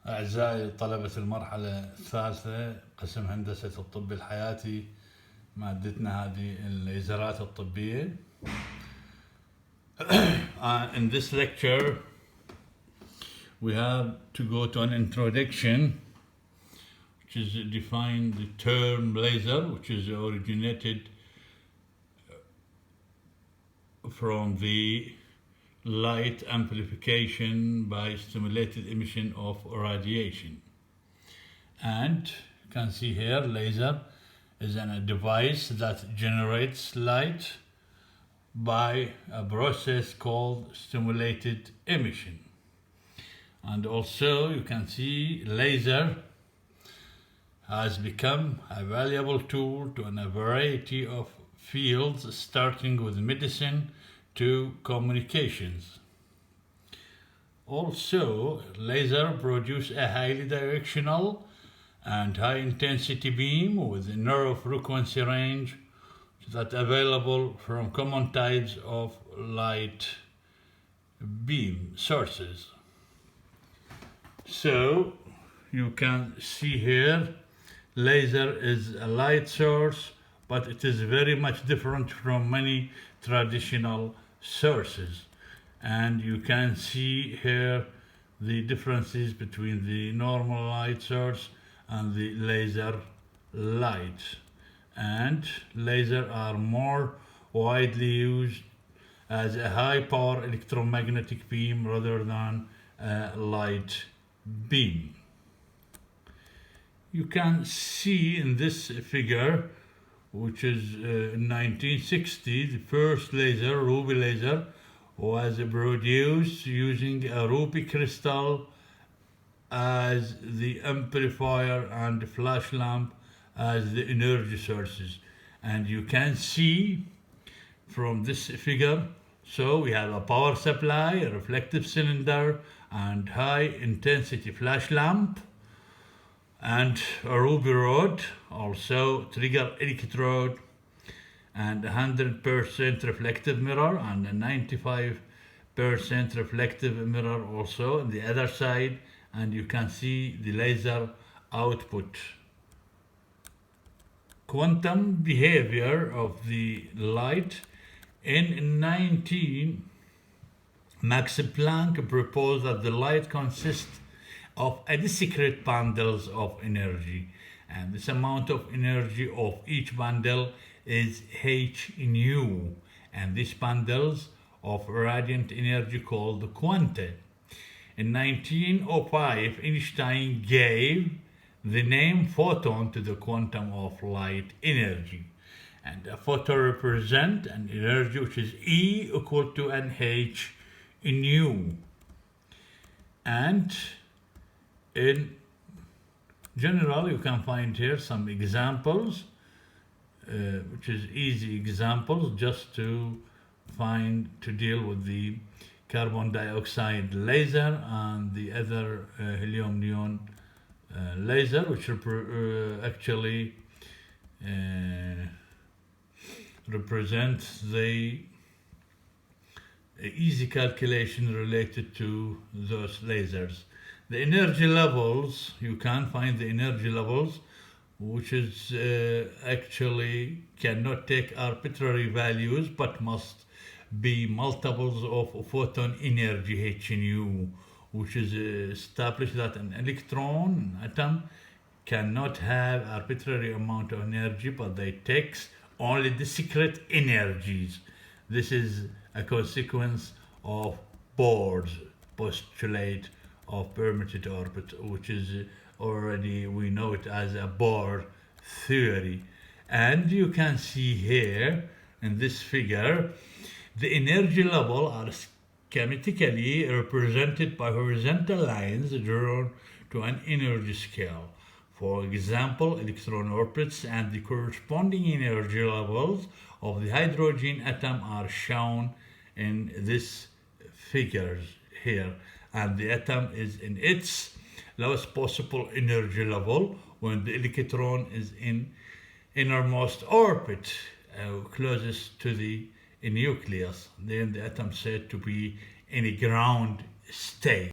أعزائي طلبة المرحلة الثالثة قسم هندسة الطب الحياتي، مادتنا هذه الليزرات الطبية. In this lecture we have to go to an introduction which is define the term laser, which is originated from the light amplification by stimulated emission of radiation. And you can see here laser is a device that generates light by a process called stimulated emission. And also you can see laser has become a valuable tool to a variety of fields, starting with medicine to communications. Also, laser produce a highly directional and high intensity beam with a narrow frequency range that available from common types of light beam sources. So you can see here laser is a light source, but it is very much different from many traditional sources. And you can see here the differences between the normal light source and the laser light. And laser are more widely used as a high power electromagnetic beam rather than a light beam. You can see in this figure, which is in 1960, the first laser, ruby laser, was produced using a ruby crystal as the amplifier and the flash lamp as the energy sources. And you can see from this figure, so we have a power supply, a reflective cylinder, and high intensity flash lamp, and a ruby rod, also trigger electrode, and 100% reflective mirror and a 95% reflective mirror also on the other side. And you can see the laser output. Quantum behavior of the light. In 19, Max Planck proposed that the light consists of a discrete bundles of energy, and this amount of energy of each bundle is h nu, and these bundles of radiant energy called quanta. In 1905, Einstein gave the name photon to the quantum of light energy, and a photon represents an energy which is E equal to an h nu. And in general, you can find here some examples, which is easy examples just to deal with the carbon dioxide laser and the other helium neon laser, which actually represents the easy calculation related to those lasers. The energy levels, you can find the energy levels, which is actually cannot take arbitrary values but must be multiples of photon energy h nu, which is established that an electron, an atom, cannot have arbitrary amount of energy, but they take only discrete energies. This is a consequence of Bohr's postulate of permitted orbit, which is already, we know it as a Bohr theory. And you can see here in this figure the energy level are schematically represented by horizontal lines drawn to an energy scale. For example, electron orbits and the corresponding energy levels of the hydrogen atom are shown in this figures here, and the atom is in its lowest possible energy level when the electron is in innermost orbit, closest to the nucleus. Then the atom said to be in a ground state.